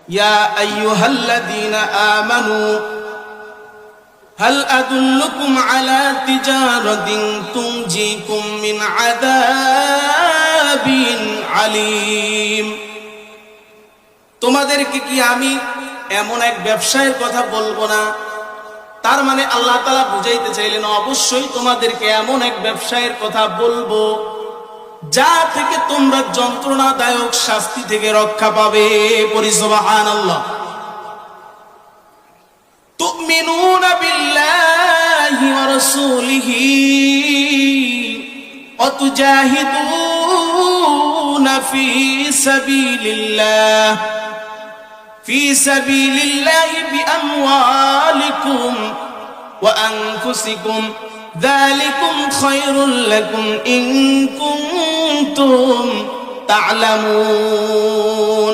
ইয়া আইয়ুহাল্লাযীনা আমানু হাল আদুল্লুকুম আলা তিজারাতিন তুনজিকুম মিন আযাবিন আলীম। তোমাদেরকে কি আমি এমন এক ব্যবসায়ের কথা বলবো না? তার মানে আল্লাহ তাআলা বুঝাইতে চাইলেন অবশ্যই তোমাদেরকে এমন এক ব্যবসায়ের কথা বলবো যা থেকে তোমরা যন্ত্রণাদায়ক শাস্তি থেকে রক্ষা পাবে। পড়ি সুবহানাল্লাহ। তুমিনুনা বিল্লাহি ওয়া রাসূলিহি ওয়া তুজাহিদুনা ফি সাবিলিল্লাহি বিআমওয়ালিকুম ওয়া আনফুসিকুম যালিকুম খায়রুল লাকুম ইন কুনতুম তা'লামুন।